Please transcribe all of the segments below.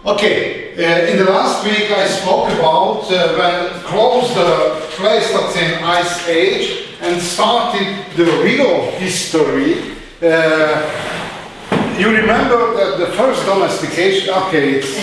Okay, in the last week I spoke about when closed the Pleistocene Ice Age and started the real history. You remember that the first domestication, okay, it's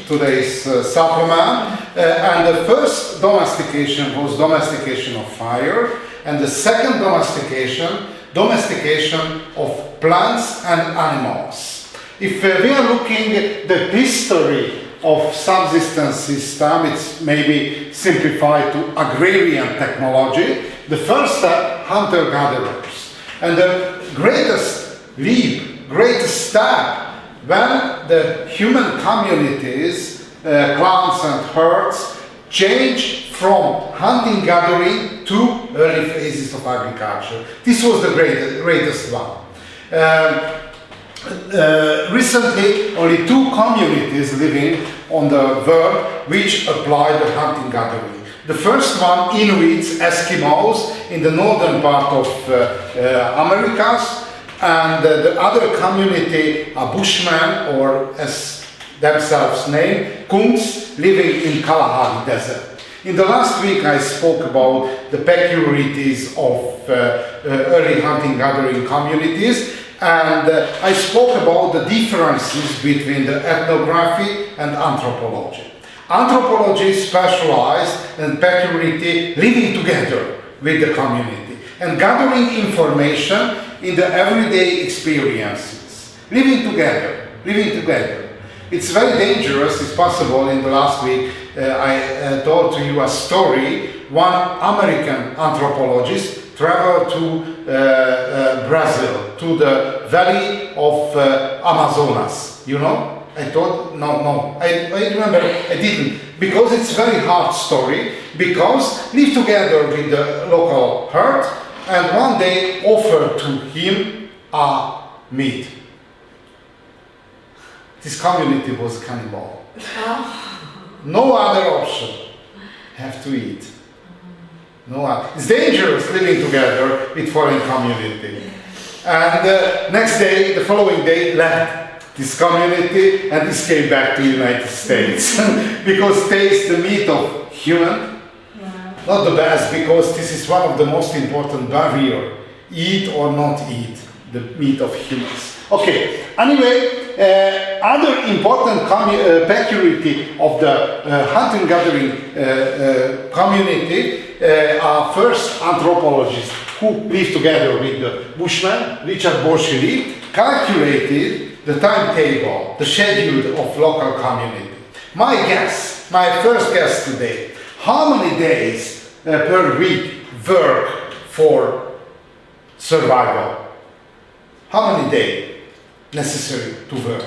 today's supplement, and the first domestication was domestication of fire, and the second domestication of plants and animals. If we are looking at the history of subsistence system, it's maybe simplified to agrarian technology. The first step, hunter-gatherers. And the greatest leap, greatest step, when the human communities, clans and herds, change from hunting-gathering to early phases of agriculture. This was the greatest one. Recently, only 2 communities living on the world which apply the hunting-gathering. The first one, Inuits, Eskimos, in the northern part of Americas, and the other community are Bushmen, or as themselves name, Kungs, living in Kalahari Desert. In the last week I spoke about the peculiarities of early hunting-gathering communities, and I spoke about the differences between the ethnography and anthropology. Anthropology specialized in peculiarity, living together with the community and gathering information in the everyday experiences. Living together. It's very dangerous. It's possible. In the last week I told to you a story. One American anthropologist traveled to Brazil, to the valley of Amazonas. You know? I thought, no. I remember I didn't, because it's a very hard story, because live together with the local herd, and one day offered to him a meat. This community was cannibal. No other option. Have to eat. No other. It's dangerous living together with foreign community. And next day, the following day, left this community and escaped back to the United States. Because taste the meat of human, not the best, because this is one of the most important barrier. Eat or not eat the meat of humans. Okay, anyway, other important peculiarity of the hunting-gathering community are first anthropologists who lived together with the Bushmen. Richard Borchely calculated the timetable, the schedule of local community. My first guess today, how many days per week work for survival? How many days necessary to work?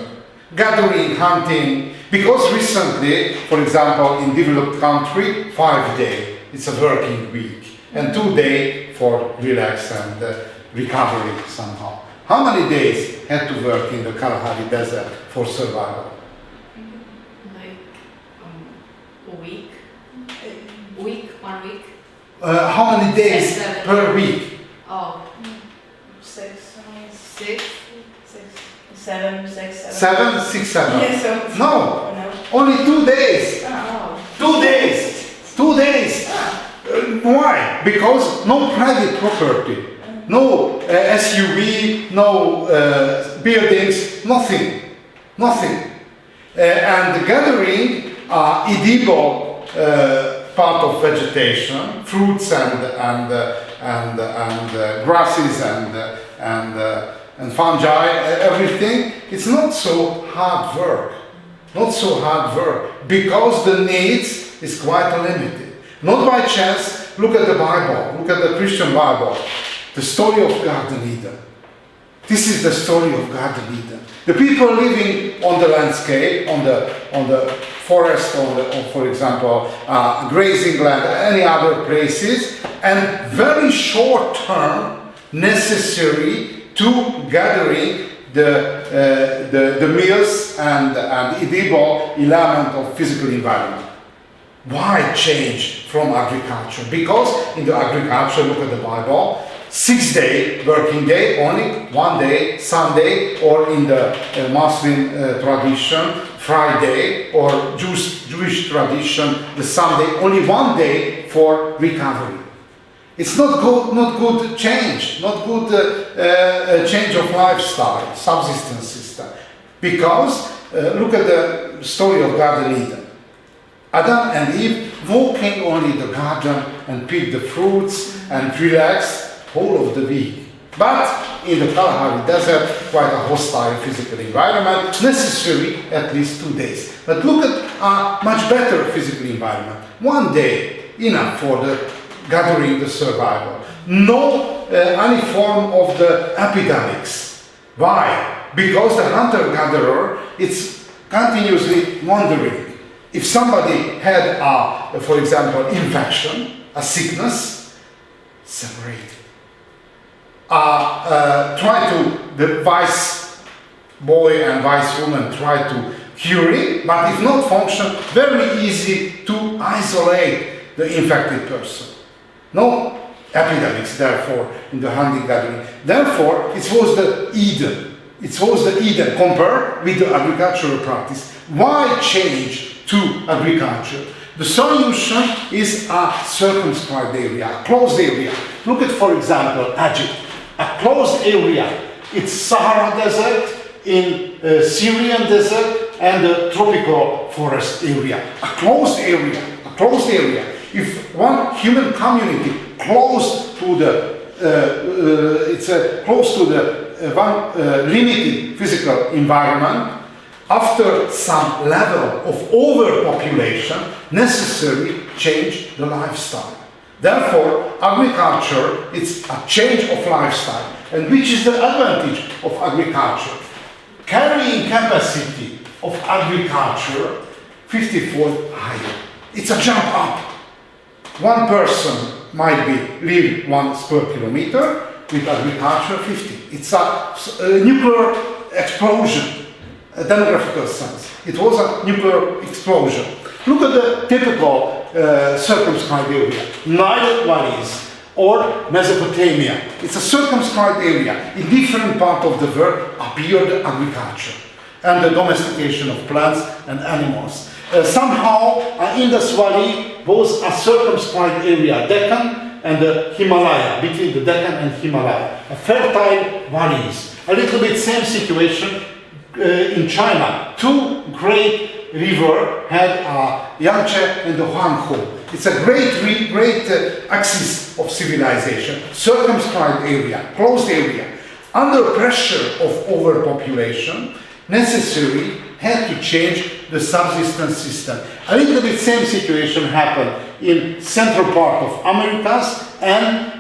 Gathering, hunting, because recently, for example, in developed country, 5 days, it's a working week, and 2 days for relax and recovery somehow. How many days had to work in the Kalahari Desert for survival? Like a week. 1 week. How many days per week? Oh. 6, 7. 7. Yes, No, only 2 days. Oh. 2 days. 2 days. Why? Because no private property, no SUV, no buildings, nothing. And the gathering are edible part of vegetation, fruits and grasses and fungi, everything. It's not so hard work. Because the needs is quite limited. Not by chance. Look at the Bible. Look at the Christian Bible. The story of Garden Eden. This is the story of Garden Eden. The people living on the landscape, on the forest, or for example, grazing land, any other places, and very short term necessary to gathering the meals and edible element of physical environment. Why change from agriculture? Because in the agriculture, look at the Bible, 6-day working day, only 1 day, Sunday, or in the Muslim tradition, Friday, or Jewish tradition, the Sunday, only one day for recovery. It's not good change, not good change of lifestyle, subsistence system. Because look at the story of Garden Eden. Adam and Eve walking only in the garden and pick the fruits and relax whole of the week. But in the Kalahari Desert, quite a hostile physical environment, necessary at least 2 days. But look at a much better physical environment. 1 day, enough for the gathering, the survival. No any form of the epidemics. Why? Because the hunter-gatherer is continuously wandering. If somebody had for example, infection, a sickness, separate. The vice boy and vice woman try to cure it, but if not function, very easy to isolate the infected person. No epidemics, therefore, in the hunting gathering. Therefore, it was the Eden. It was the Eden compared with the agricultural practice. Why change to agriculture? The solution is a circumscribed area, a closed area. Look at, for example, Egypt. A closed area. It's Sahara Desert, in Syrian Desert, and the tropical forest area. A closed area. A closed area. If one human community close to the limited physical environment, after some level of overpopulation, necessary change the lifestyle. Therefore, agriculture is a change of lifestyle. And which is the advantage of agriculture? Carrying capacity of agriculture 50-fold higher. It's a jump up. One person might live 1 square kilometer, with agriculture 50. It's a nuclear explosion, a demographical sense. It was a nuclear explosion. Look at the typical circumscribed area, Nile valleys or Mesopotamia. It's a circumscribed area. In different parts of the world appeared agriculture and the domestication of plants and animals. Somehow, Indus Valley was a circumscribed area, Deccan and the Himalaya, between the Deccan and Himalaya, a fertile valleys. A little bit same situation in China. 2 great rivers had Yangtze and the Huanghe. It's a great axis of civilization, circumscribed area, closed area. Under pressure of overpopulation, necessary had to change the subsistence system. A little bit same situation happened in central part of Americas and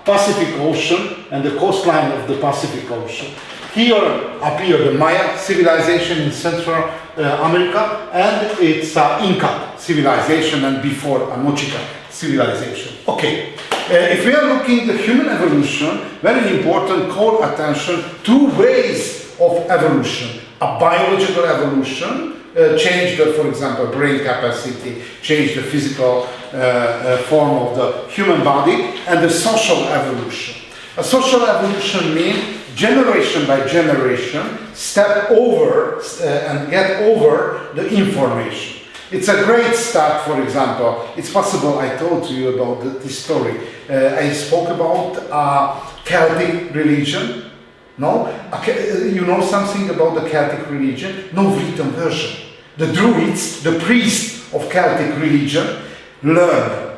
Pacific Ocean and the coastline of the Pacific Ocean. Here appeared the Maya civilization in Central America, and it's Inca civilization, and before Mochica civilization. Okay, if we are looking at the human evolution, very important, call attention 2 ways of evolution. A biological evolution, change the, for example, brain capacity, change the physical form of the human body, and the social evolution. A social evolution means generation by generation step over and get over the information. It's a great start, for example. It's possible, I told you about this story. I spoke about Celtic religion. No? You know something about the Celtic religion? No written version. The Druids, the priests of Celtic religion, learn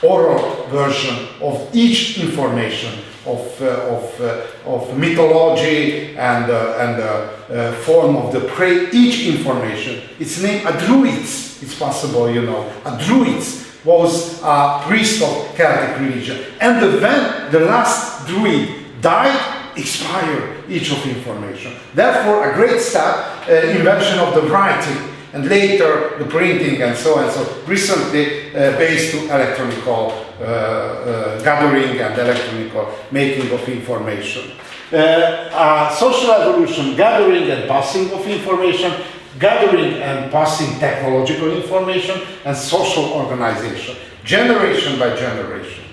oral version of each information of mythology and form of the each information. It's named a Druids. It's possible, you know. A Druids was a priest of Celtic religion. And when the last Druid died, expired each of information. Therefore, a great step, invention of the writing, and later the printing and so on. So recently, based to electronical gathering and electronical making of information. Social evolution, gathering and passing of information, gathering and passing technological information, and social organization, generation by generation.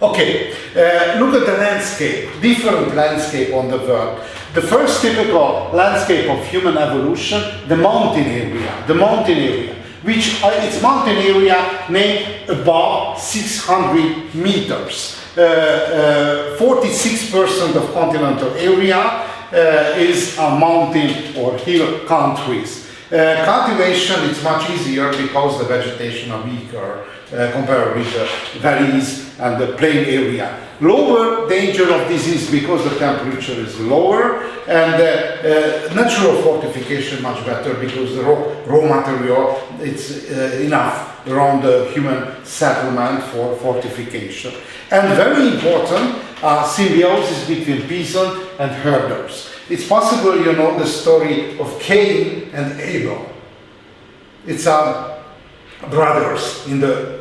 Okay, look at the landscape, different landscape on the world. The first typical landscape of human evolution, the mountain area, which its mountain area named above 600 meters. 46% of continental area is mountain or hill countries. Cultivation is much easier because the vegetation are weaker compared with the valleys and the plain area. Lower danger of disease because the temperature is lower, and natural fortification much better because the raw material it's enough around the human settlement for fortification. And very important, symbiosis between peasant and herders. It's possible you know the story of Cain and Abel. It's brothers in the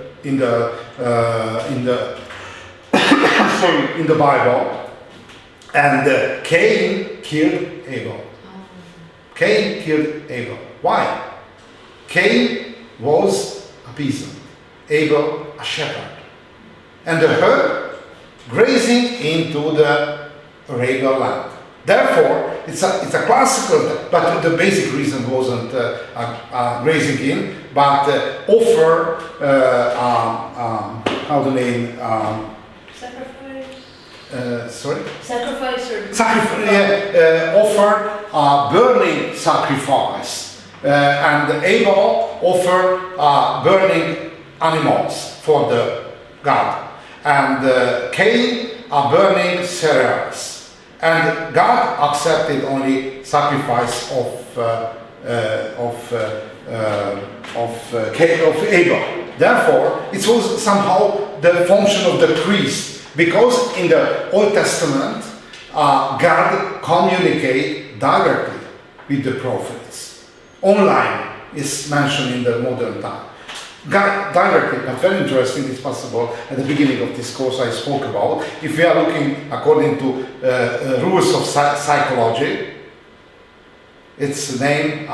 sorry, in the Bible, and Cain killed Abel. Cain killed Abel. Why? Cain was a peasant, Abel a shepherd, and the herd grazing into the Arabian land. Therefore, it's a classical, but the basic reason wasn't grazing in, but offer, how the name, Sacrifice. sorry? Sacrifice or Offer burning sacrifice, and Abel offered burning animals for the God, and Cain burning cereals. And God accepted only sacrifice of Abel. Therefore, it was somehow the function of the priest, because in the Old Testament, God communicates directly with the prophets. Online is mentioned in the modern time. God directly, but very interesting, it's possible, at the beginning of this course I spoke about, if we are looking according to rules of psychology, it's named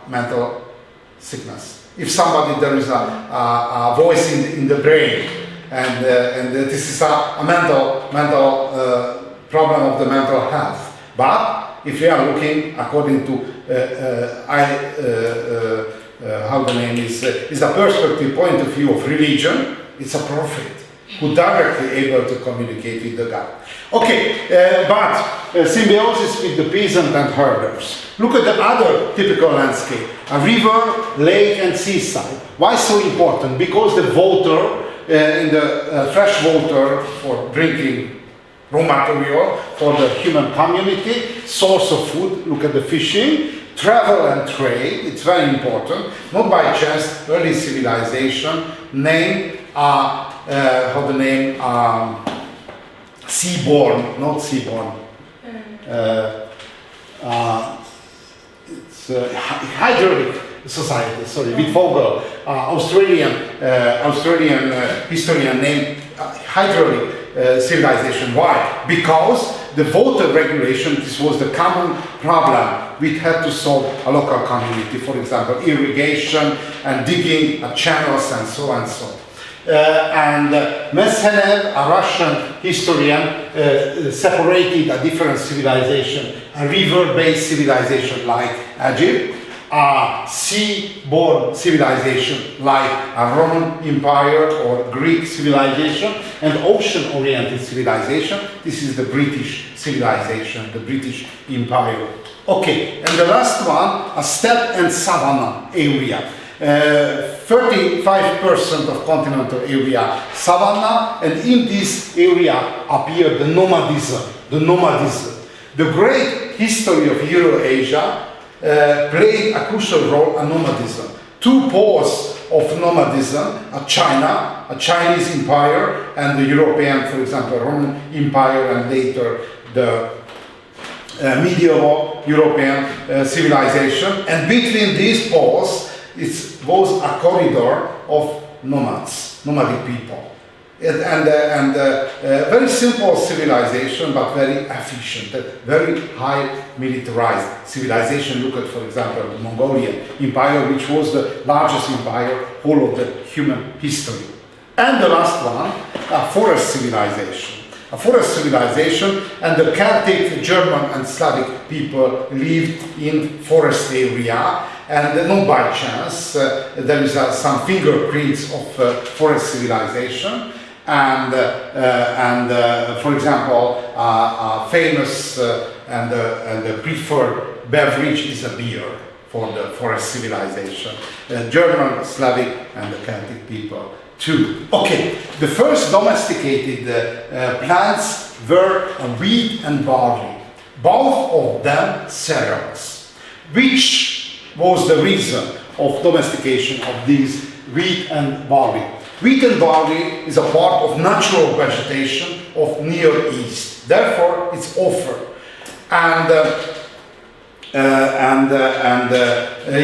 mental sickness. If somebody, there is a voice in the brain, and this is a mental problem of the mental health. But if we are looking according to how the name is a perspective point of view of religion, it's a prophet who directly able to communicate with the God. Okay, but symbiosis with the peasant and herders. Look at the other typical landscape: a river, lake, and seaside. Why so important? Because the water, in the fresh water for drinking, raw material for the human community, source of food. Look at the fishing. Travel and trade, it's very important. Not by chance, early civilization named, seaborne, not seaborne. It's hydraulic society, sorry, with Vogel, Australian historian named hydraulic civilization. Why? Because the water regulation, this was the common problem we had to solve a local community, for example, irrigation and digging channels and so on and so on. And Meshenev, a Russian historian, separated a different civilization, a river-based civilization like Egypt, a seaborne civilization like a Roman Empire or Greek civilization, and ocean-oriented civilization. This is the British civilization, the British Empire. Okay, and the last one, a steppe and savanna area. 35% of continental area savanna, and in this area appeared the nomadism. The great history of Eurasia played a crucial role in nomadism. Two poles of nomadism, China, a Chinese empire, and the European, for example, Roman Empire, and later the medieval European civilization. And between these poles, it was a corridor of nomadic people. Very simple civilization, but very efficient, very high militarized civilization. Look at, for example, the Mongolian Empire, which was the largest empire whole of the human history. And the last one, a forest civilization. a forest civilization, and the Celtic, German, and Slavic people lived in forest area. And not by chance, there is some fingerprints of forest civilization. And for example, a famous and preferred beverage is a beer for the forest civilization. German, Slavic, and the Celtic people too. Okay, the first domesticated plants were wheat and barley, both of them cereals. Which was the reason of domestication of these wheat and barley? Wheat and barley is a part of natural vegetation of Near East. Therefore, it's offered. And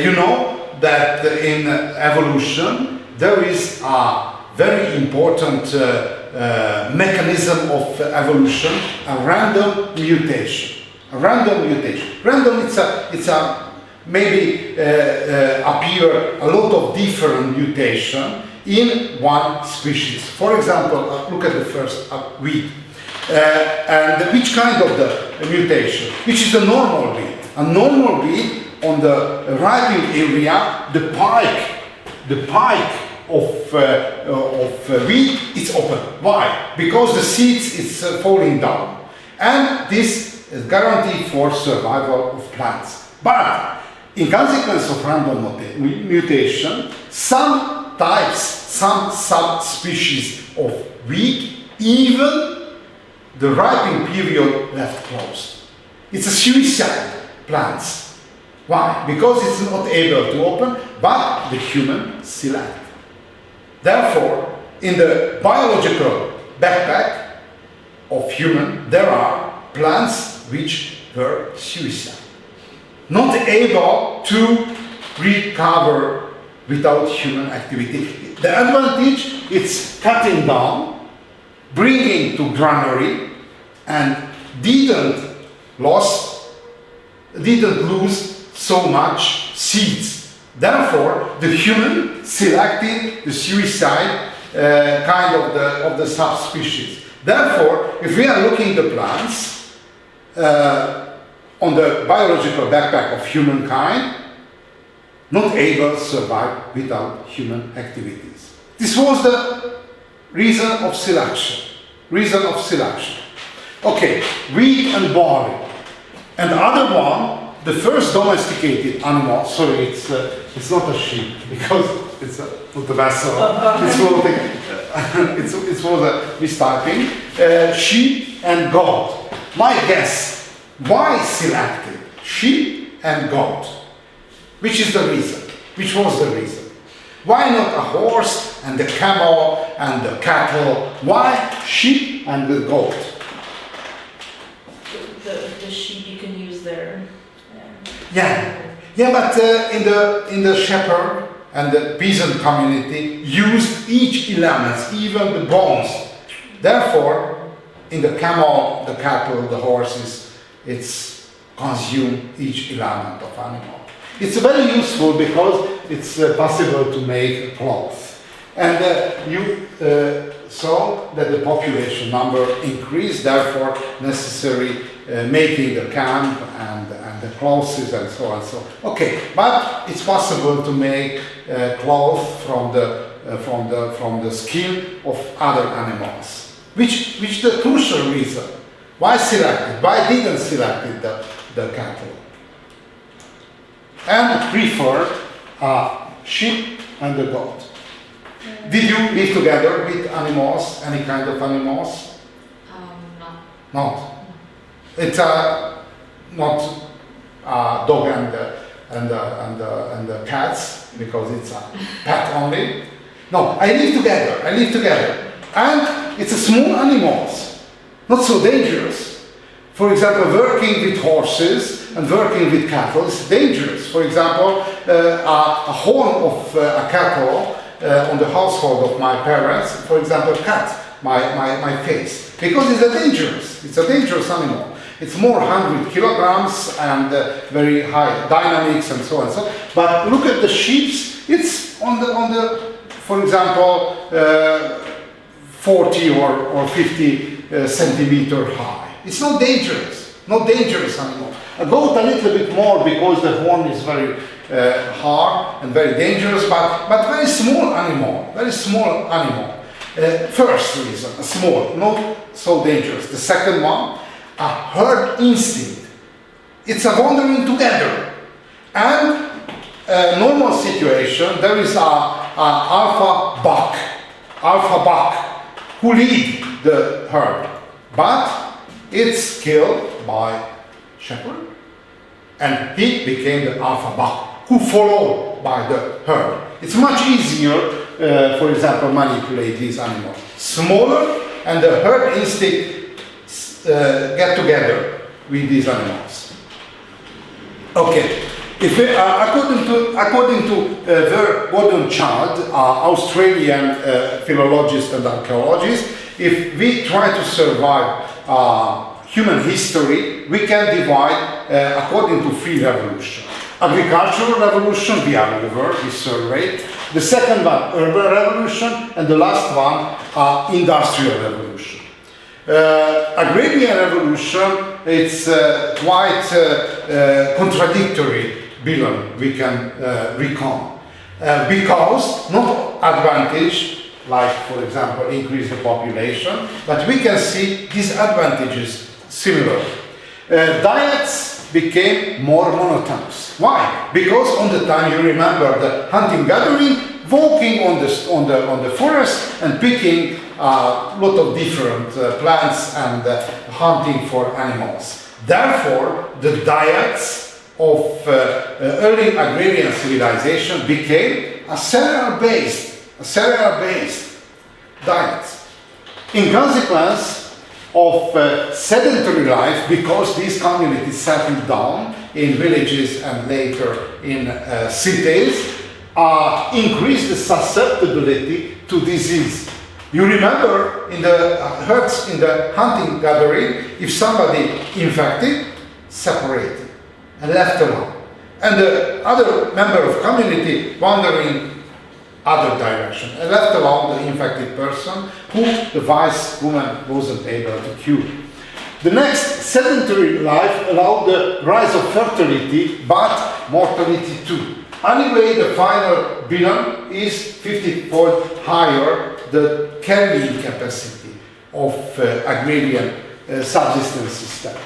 you know that in evolution there is a very important mechanism of evolution, a random mutation. A random mutation. Random, it's a maybe appear a lot of different mutation in one species. For example, look at the first wheat. And which kind of the mutation? Which is a normal wheat. A normal wheat on the ripening area, the pike of wheat is open. Why? Because the seeds is falling down, and this is guaranteed for survival of plants. But in consequence of random mutation, some types, some subspecies of wheat, even the ripening period left closed. It's a suicide plants. Why? Because it's not able to open, but the human select. Therefore, in the biological backpack of human, there are plants which were suicide, not able to recover without human activity. The advantage is cutting down, bringing to granary, and didn't lose so much seeds. Therefore, the human selected the suicide kind of the subspecies. Therefore, if we are looking at the plants on the biological backpack of humankind, not able to survive without human activities. This was the reason of selection. Reason of selection. Okay, wheat and barley. And the other one, the first domesticated animal, sorry, it's not a sheep, because it's not a vessel, it's floating, it was a mistyping, sheep and goat. My guess, why selected sheep and goat? Which is the reason? Which was the reason? Why not a horse and the camel and the cattle? Why sheep and the goat? The sheep, you can use their... Yeah, but in the shepherd and the peasant community used each element, even the bones. Therefore, in the camel, the cattle, the horses, it's consume each element of animal. It's very useful because it's possible to make cloth. And you saw that the population number increased, therefore necessary making the camp and the clothes and so on. So okay, but it's possible to make cloth from the skin of other animals. Which the crucial reason? Why selected? Why didn't selected the cattle? And preferred sheep and the goat. Did you live together with animals? Any kind of animals? No. Not. It's not dog and the cats, because it's a pet only. No, I live together. And it's a small animals, not so dangerous. For example, working with horses and working with cattle is dangerous. For example, a horn of a cattle on the household of my parents, for example, cut my face, because it's a dangerous animal. It's more 100 kilograms and very high dynamics and so on. So, but look at the sheep. It's on the for example, 40 or 50 centimeter high. It's not dangerous anymore. A goat a little bit more because the horn is very hard and very dangerous, but very small animal, first reason, small, not so dangerous. The second one, a herd instinct. It's a wandering together. And normal situation, there is a alpha buck who lead the herd, but it's killed by shepherd, and he became the alpha buck who followed by the herd. It's much easier, for example, manipulate these animals. Smaller, and the herd instinct get together with these animals. Okay. If we, according to Gordon Chad, Australian philologist and archaeologist, if we try to survive human history, we can divide according to three revolutions. Agricultural revolution, we are over, we surveyed. The second one, urban revolution, and the last one, industrial revolution. Agrarian revolution, it's quite contradictory billion we can recount, because not advantage, like for example increase the population, but we can see disadvantages similar. Diets became more monotonous. Why? Because on the time, you remember the hunting gathering, walking on the forest and picking a lot of different plants and hunting for animals. Therefore, the diets of early agrarian civilization became a cereal-based diet. In consequence of sedentary life, because these communities settled down in villages and later in cities, increased the susceptibility to disease. You remember in the herds, in the hunting gathering, if somebody infected, separated and left alone, and the other member of community wandering other direction and left alone the infected person who the wise woman wasn't able to cure. The next sedentary life allowed the rise of fertility but mortality too. Anyway, the final bilan is 50-fold higher the carrying capacity of agrarian subsistence system.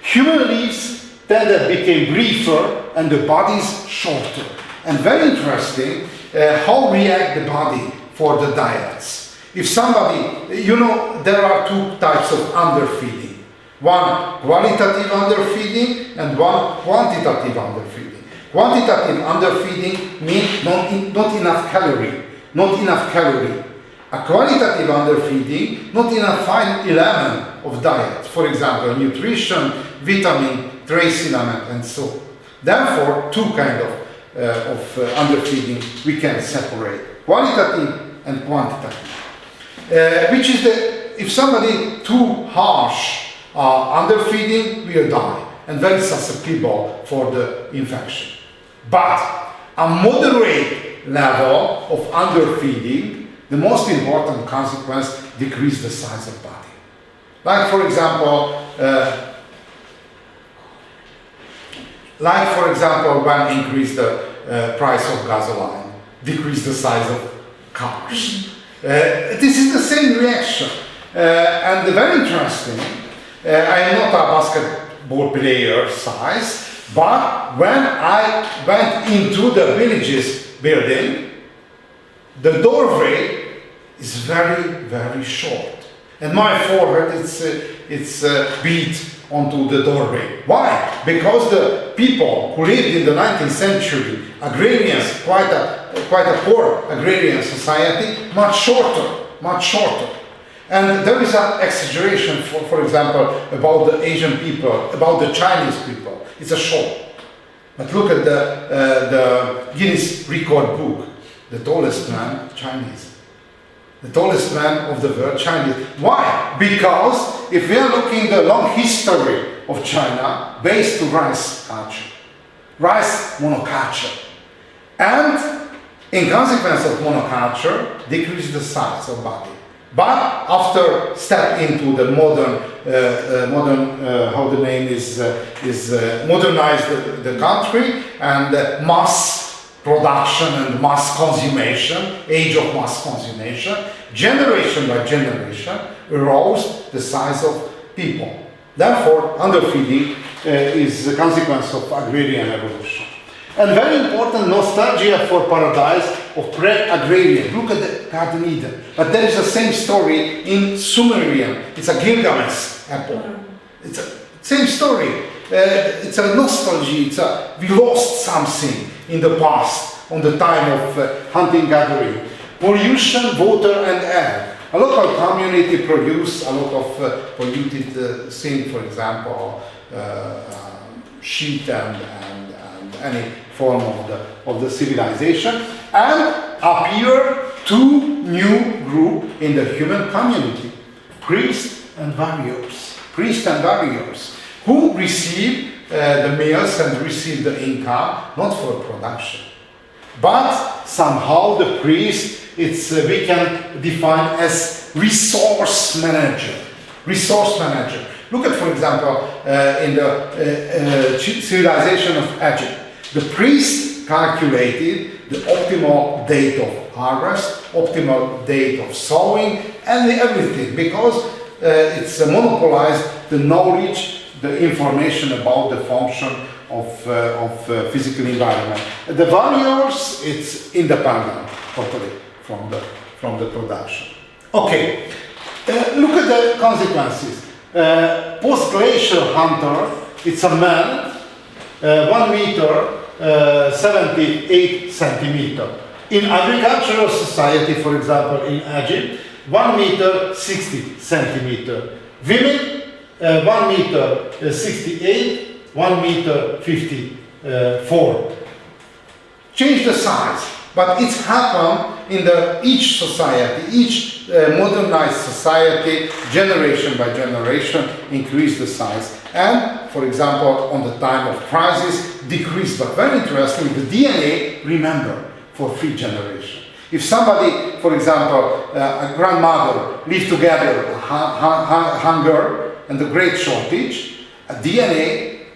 Human lives then became briefer and the bodies shorter. And very interesting how react the body for the diets. If somebody, you know, there are two types of underfeeding. One qualitative underfeeding and one quantitative underfeeding. Quantitative underfeeding means not enough calorie. A qualitative underfeeding, not enough fine element of diet. For example, nutrition, vitamin, trace element, and so on. Therefore, two kind of underfeeding we can separate: qualitative and quantitative. Which is if somebody too harsh underfeeding will die and very susceptible for the infection. But a moderate level of underfeeding, the most important consequence, decrease the size of body. Like for example, when increase the price of gasoline, decrease the size of cars. This is the same reaction. And very interesting, I am not a basketball player size, but when I went into the village's building, the doorway is very, very short. And my forehead it's beat onto the doorway. Why? Because the people who lived in the 19th century, agrarians, quite a poor agrarian society, much shorter. And there is an exaggeration, for example, about the Asian people, about the Chinese people. It's a show. But look at the Guinness record book. The tallest man, Chinese. The tallest man of the world, Chinese. Why? Because if we are looking the long history of China, based to rice culture, rice monoculture, and in consequence of monoculture, decrease the size of body. But after step into the modern, how the name is modernized the country and mass production and mass consummation, age of mass consummation, generation by generation arose the size of people. Therefore, underfeeding is the consequence of agrarian evolution. And very important, nostalgia for paradise of pre-agrarian. Look at the Garden Eden. But there is the same story in Sumerian. It's a Gilgamesh epoch. It's a same story. It's a nostalgia. We lost something in the past, on the time of hunting gathering. Pollution, water and air. A local community produce a lot of polluted things, for example, sheet and any form of the civilization, and appear two new groups in the human community, priests and warriors. Priests and warriors who receive the meals and receive the income not for production, but somehow the priest, we can define as resource manager. Resource manager. Look at, for example, in the civilization of Egypt. The priest calculated the optimal date of harvest, optimal date of sowing, and everything, because it's monopolized the knowledge, the information about the function of physical environment. The warriors, it's independent totally from the production. Okay, look at the consequences. Post-glacial hunter, it's a man, 1 meter, 78 centimeter. In agricultural society, for example, in Egypt, 1 meter, 60 centimeter. Women, 1 meter, 68, 1 meter, 54. Change the size, but it's happened in each society, each modernized society, generation by generation, increase the size. And, for example, on the time of crisis, decrease. But very interesting, the DNA, remember, for 3 generations. If somebody, for example, a grandmother, live together, hunger and the great shortage, a DNA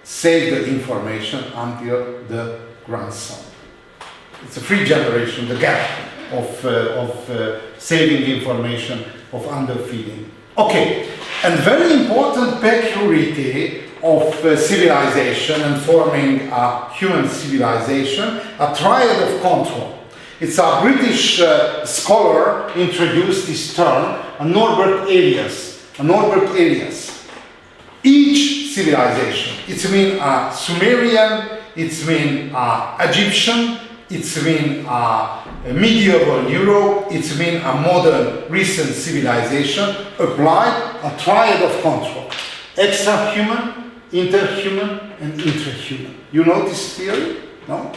save the information until the grandson. It's a 3 generation, the gap of saving information, of underfeeding. Okay, and very important peculiarity of civilization and forming a human civilization, a triad of control. It's a British scholar introduced this term, Norbert Elias. Each civilization, it's mean Sumerian, it's mean Egyptian, it's mean medieval Europe, it's mean a modern recent civilization, applied a triad of control. Extra-human, interhuman, and intrahuman. You know this theory? No?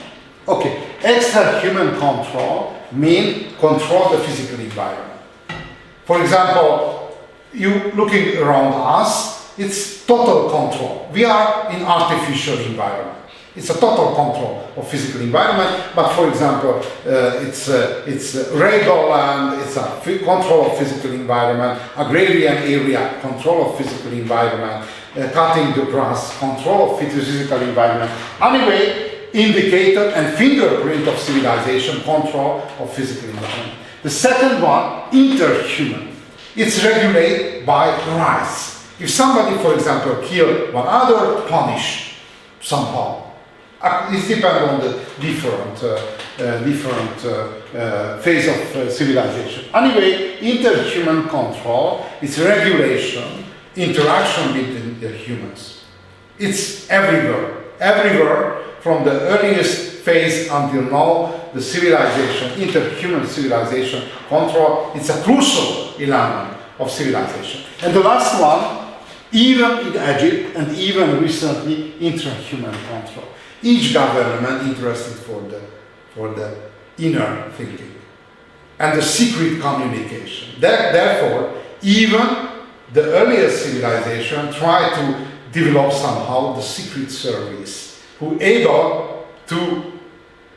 Okay. Extra-human control means control the physical environment. For example, you looking around us, it's total control. We are in artificial environment. It's a total control of physical environment, but for example, it's arable land, it's a control of physical environment, agrarian area, control of physical environment, cutting the grass, control of physical environment. Anyway, indicator and fingerprint of civilization, control of physical environment. The second one, interhuman. It's regulated by rights. If somebody, for example, kill one other, punish somehow. It depends on the different phase of civilization. Anyway, interhuman control is regulation, interaction between the humans. It's everywhere from the earliest phase until now, the civilization, interhuman civilization control, it's a crucial element of civilization. And the last one, even in Egypt and even recently, intrahuman control. Each government interested for the inner thinking and the secret communication. Therefore, even the earliest civilization tried to develop somehow the secret service, who able to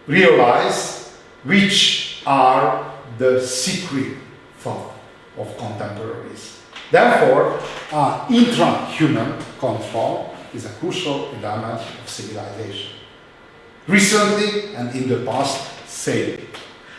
realize which are the secret thought, of contemporaries. Therefore, intra-human control is a crucial element of civilization. Recently and in the past, same.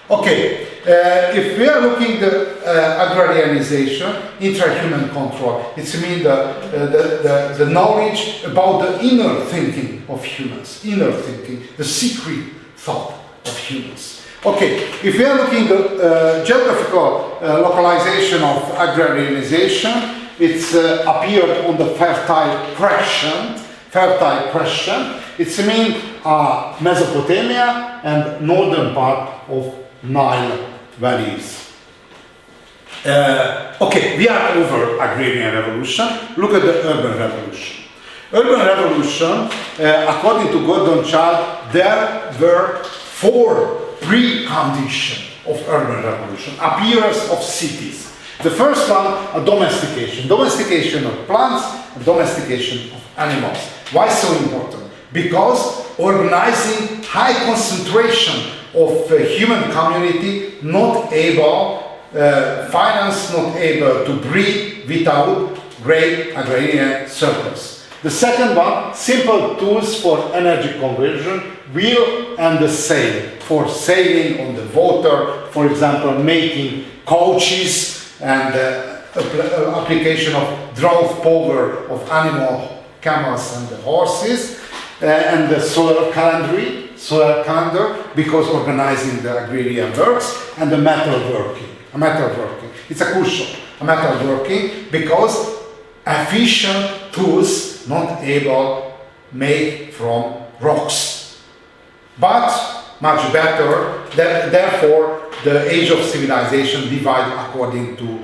Okay, if we are looking at agrarianization, intra-human control, it means the knowledge about the inner thinking of humans, inner thinking, the secret thought of humans. Okay, if we are looking at geographical localization of agrarianization, it's appeared on the Fertile Crescent. It means Mesopotamia and northern part of Nile valleys. Okay, we are over agrarian revolution. Look at the urban revolution. Urban revolution, according to Gordon Childe, there were 4 preconditions of urban revolution. Appearance of cities. The first one, a domestication. Domestication of plants, and domestication of animals. Why so important? Because organizing high concentration of human community not able, finance not able to breed without great agrarian surplus. The second one, simple tools for energy conversion, wheel and the sail, for sailing on the water, for example, making coaches and application of drought power of animal, camels and the horses, and the solar calendar, because organizing the agrarian works, and the metalworking. It's a crucial, metalworking, because efficient tools not able made from rocks, but much better. Therefore, the age of civilization divide according to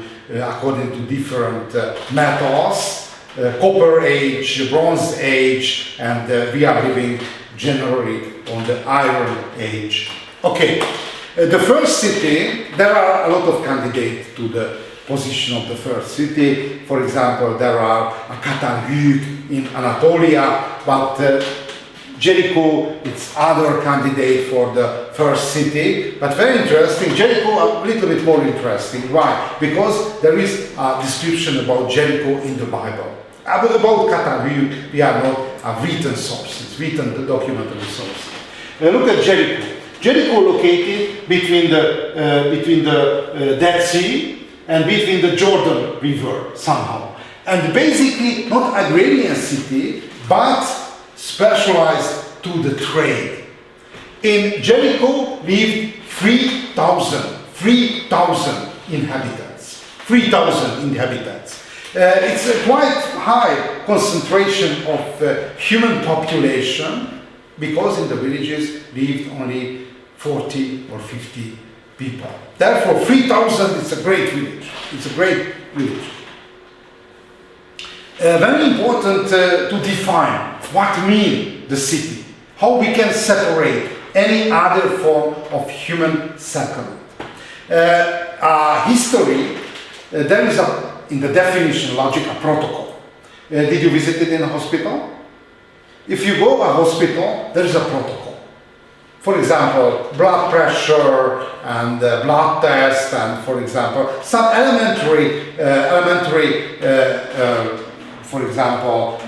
different metals. Copper age, bronze age, and we are living generally on the iron age. Okay, the first city, there are a lot of candidates to the position of the first city. For example, there are Katalhük in Anatolia, but Jericho, it's other candidate for the first city, but very interesting. Jericho a little bit more interesting. Why? Because there is a description about Jericho in the Bible. About Katalhük, we have not written sources, written documentary sources. Look at Jericho. Jericho located between the Dead Sea and between the Jordan River somehow. And basically not agrarian city, but specialized to the trade. In Jericho lived 3,000 inhabitants. 3,000 inhabitants. It's a quite high concentration of human population, because in the villages lived only 40 or 50 people. Therefore, 3,000 is a great village. It's a great village. Very important to define what means the city, how we can separate any other form of human settlement. History, there is in the definition logic a protocol. Did you visit it in a hospital? If you go to a hospital, there is a protocol. For example, blood pressure and blood test, and for example, some elementary for example,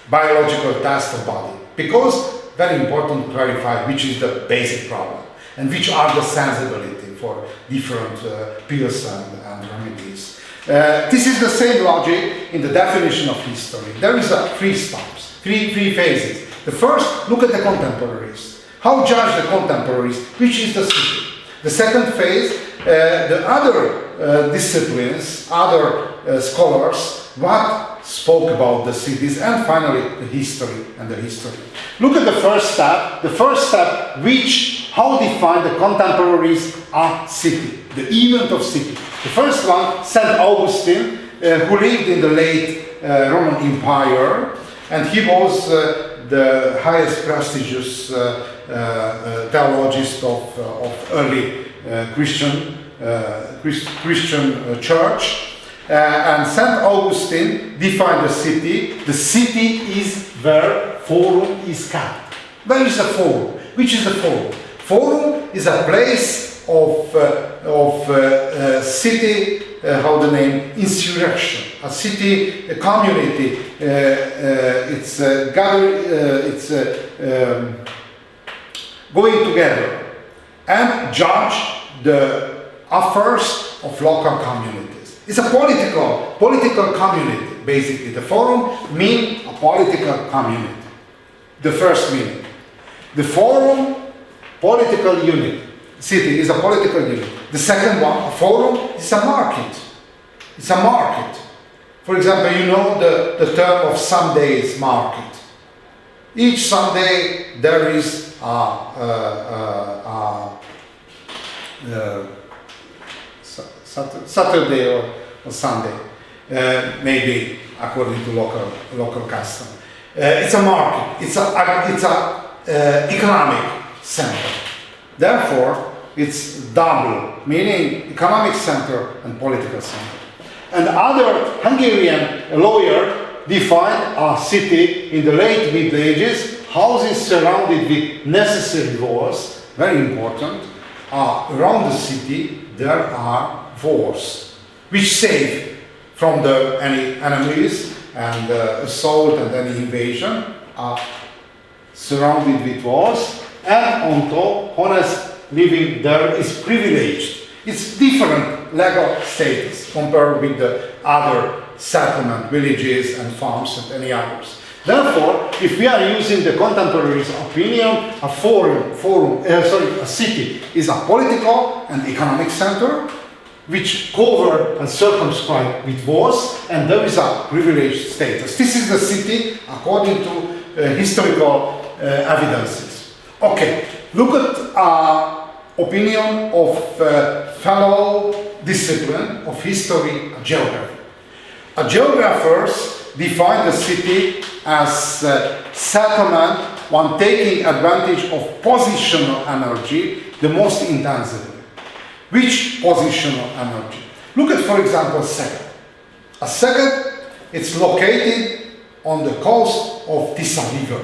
biological test of body. Because very important to clarify which is the basic problem and which are the sensibility for different pills and remedies. This is the same logic in the definition of history. There is three steps, three phases. The first, look at the contemporaries. How judge the contemporaries? Which is the city? The second phase, the other disciplines, other scholars, what spoke about the cities, and finally the history and the history. Look at the first step. The first step, how define the contemporaries of city, the event of city. The first one, St. Augustine, who lived in the late Roman Empire, and he was the highest prestigious theologist of early Christian church. And St. Augustine defined the city. The city is where forum is kept. Where is the forum? Which is the forum? Forum is a place city, insurrection, a city, a community. It's going together and judge the affairs of local communities. It's a political community, basically. The forum means a political community. The first meaning. The forum, political unit. City is a political unit. The second one, a forum, is a market. It's a market. For example, you know the term of Sunday's market. Each Sunday there is Saturday or Sunday, maybe according to local custom. It's a market. It's a economic center. Therefore, it's double, meaning economic center and political center. And other Hungarian lawyer defined a city in the late Middle Ages, houses surrounded with necessary walls, very important. Around the city there are walls, which save from any enemies and assault and any invasion, are surrounded with walls, and on top, honest living there is privileged. It's different legal status compared with the other settlement, villages and farms and any others. Therefore, if we are using the contemporaries' opinion, a city is a political and economic center which covered and circumscribed with walls, and there is a privileged status. This is the city according to historical evidences. Okay, look at opinion of fellow discipline of history, geography. Geographers define the city as settlement one taking advantage of positional energy the most intensively. Which positional energy? Look at, for example, Szeged. Szeged, it's located on the coast of Tisza River,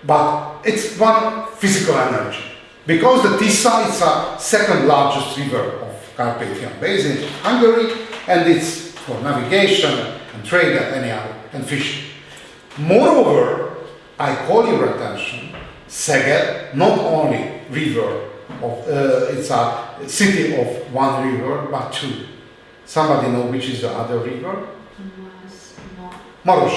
but it's one physical energy. Because the Tisza is a second largest river of Carpathian Basin in Hungary, and it's for navigation and trade and any other, and fishing. Moreover, I call your attention, Szeged, not only river of, it's a city of one river, but two. Somebody know which is the other river? Maros.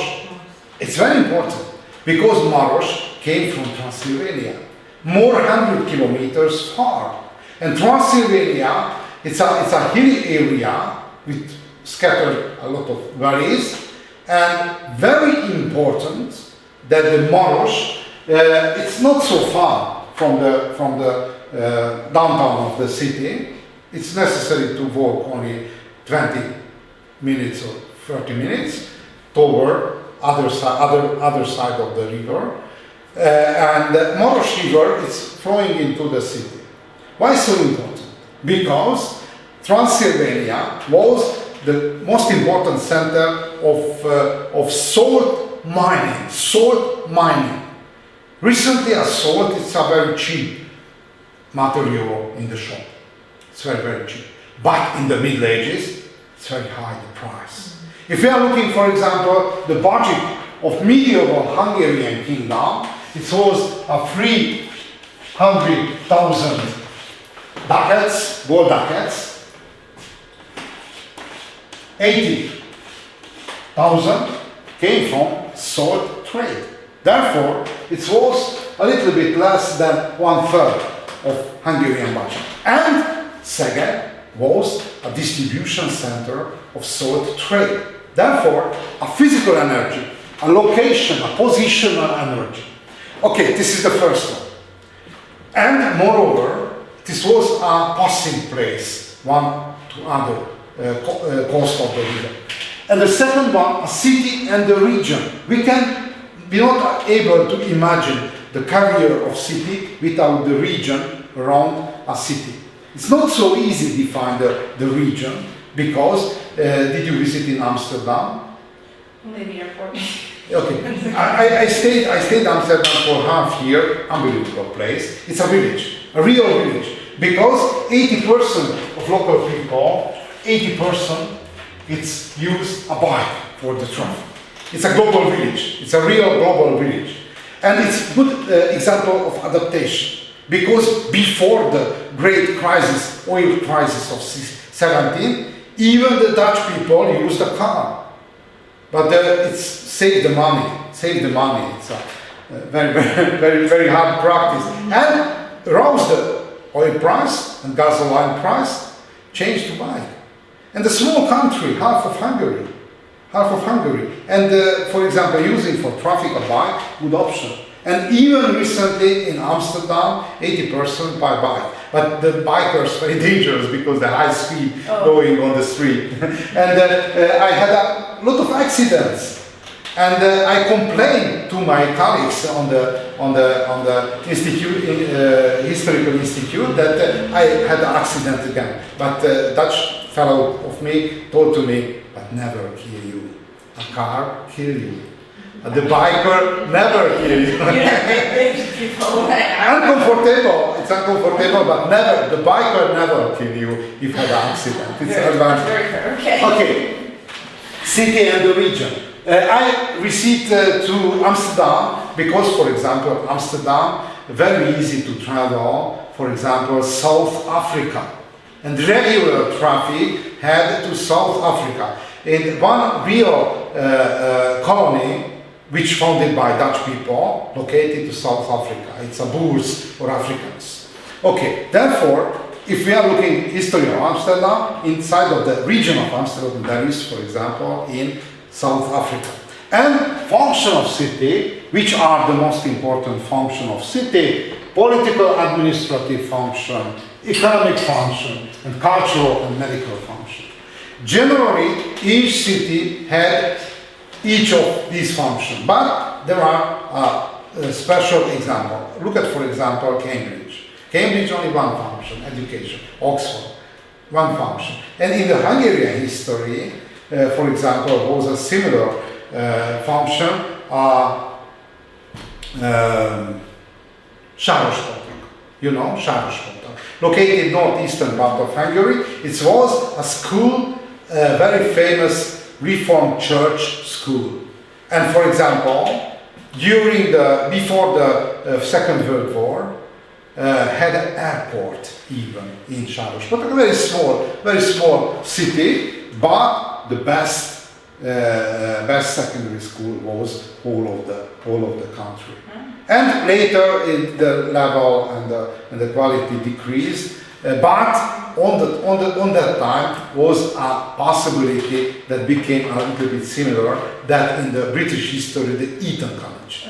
It's very important, because Maros came from Transylvania, more 100 kilometers far. And Transylvania, it's a hilly area with scattered a lot of valleys, and very important that the Maros, it's not so far from the downtown of the city. It's necessary to walk only 20 minutes or 30 minutes toward other side of the river. And the Maros River is flowing into the city. Why so important? Because Transylvania was the most important center of salt mining. Recently, salt is a very cheap material in the shop. It's very, very cheap. But in the Middle Ages, it's very high, the price. If we are looking, for example, the budget of medieval Hungarian kingdom, it was 300,000 ducats, gold ducats, 80,000 came from salt trade. Therefore, it was a little bit less than 1/3 of Hungarian budget. And Szeged was a distribution center of salt trade. Therefore, a physical energy, a location, a positional energy. Okay, this is the first one. And moreover, this was a passing place, one to other coast of the river. And the second one, a city and the region. We are not able to imagine the career of city without the region around a city. It's not so easy to define the region, because did you visit in Amsterdam? Only the airport. Okay, I stayed in Amsterdam for half year. Unbelievable place. It's a village, a real village. because 80% of local people, 80% it's used a bike for the traffic. It's a global village. It's a real global village. And it's a good example of adaptation. Because before the great crisis, oil crisis of 17, even the Dutch people used a car. But it's saved the money. It's a very hard practice. And rose the oil price and gasoline price, changed to bike. And a small country, half of Hungary. And for example, using for traffic a bike, good option. And even recently in Amsterdam, 80% by bike. But the bikers very dangerous because the high speed going on the street. And I had a lot of accidents. And I complained to my colleagues on the institute, historical institute, that I had an accident again. But Dutch fellow of me told to me, but never kill you. A car kill you. The biker never kill you. Uncomfortable. It's uncomfortable, but never. The biker never kill you if you had an accident. It's an advantage. Okay. City and the region. I received to Amsterdam because, for example, Amsterdam very easy to travel. For example, South Africa, and regular traffic had to South Africa. In one real colony, which founded by Dutch people, located to South Africa. It's a Boers or Africans. Okay, therefore, if we are looking history of Amsterdam, inside of the region of Amsterdam, there is, for example, in South Africa. And function of city, which are the most important function of city, political administrative function, economic function, and cultural and medical function. Generally, each city had each of these functions, but there are special examples. Look at, for example, Cambridge. Cambridge only one function, education. Oxford, one function. And in the Hungarian history, for example, was a similar function, Sarospatak. You know, Sarospatak. Located northeastern part of Hungary, it was a school, very famous Reformed Church school. And for example, before the Second World War, had an airport even in Sarospatak, a very small city, but the best secondary school was whole of the country. And later the level and the quality decreased. But on that time was a possibility that became a little bit similar, that in the British history, the Eton College.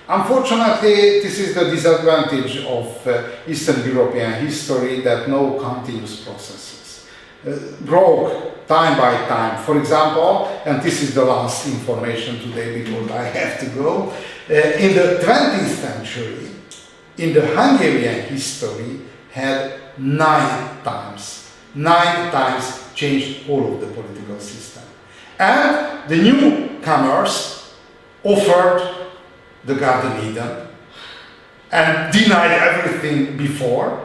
Unfortunately, this is the disadvantage of Eastern European history, that no continuous processes. Broke time by time. For example, and this is the last information today because I have to go, in the 20th century, in the Hungarian history, had 9 times changed all of the political system. And the newcomers offered the Garden Eden and denied everything before.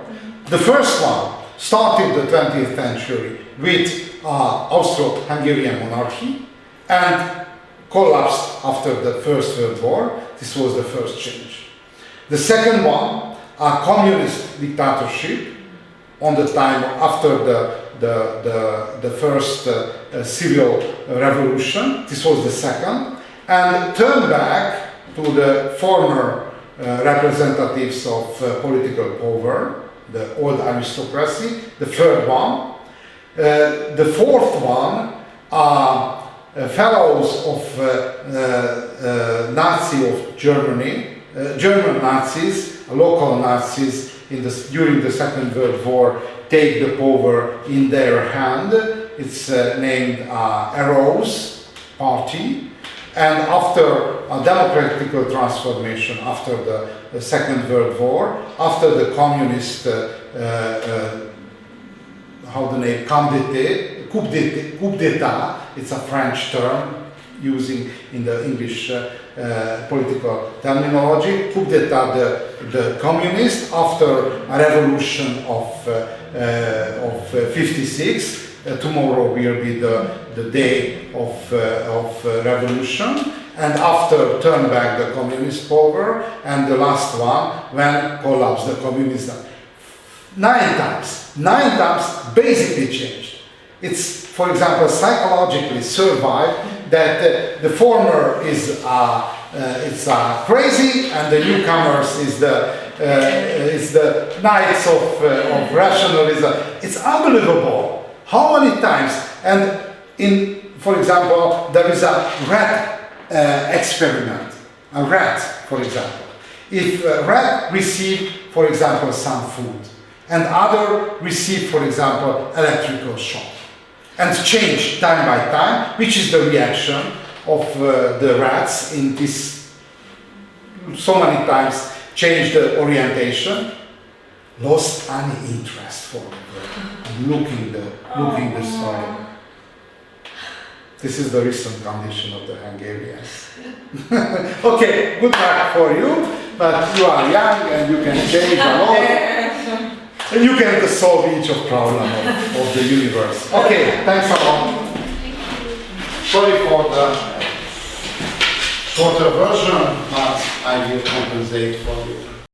The first one started the 20th century with Austro-Hungarian monarchy and collapsed after the First World War. This was the first change. The second one, a communist dictatorship on the time after the first civil revolution. This was the second. And turned back to the former representatives of political power, the old aristocracy. The third one. The fourth one are fellows of Nazi of Germany, German Nazis, local Nazis during the Second World War take the power in their hand. It's named Arrows Party. And after a democratic transformation, after the Second World War, after the communist, coup d'etat, it's a French term using in the English political terminology, coup d'etat, the communists after a revolution of 56. Tomorrow will be the day of revolution, and after turn back the communist power, and the last one when collapse the communism. 9 times basically changed. It's, for example, psychologically survived that the former is crazy and the newcomers is the knights of rationalism. It's unbelievable how many times. And for example, there is a rat experiment. A rat, for example. If a rat receive, for example, some food, and other receive, for example, electrical shock, and change time by time, which is the reaction of the rats in this so many times change the orientation, lost any interest for looking the soil. This is the recent condition of the Hungarians. Okay, good luck for you, but you are young and you can change a lot. And you can solve each of problem of the universe. Okay, thanks a lot. Sorry for the shorter version, but I will compensate for you.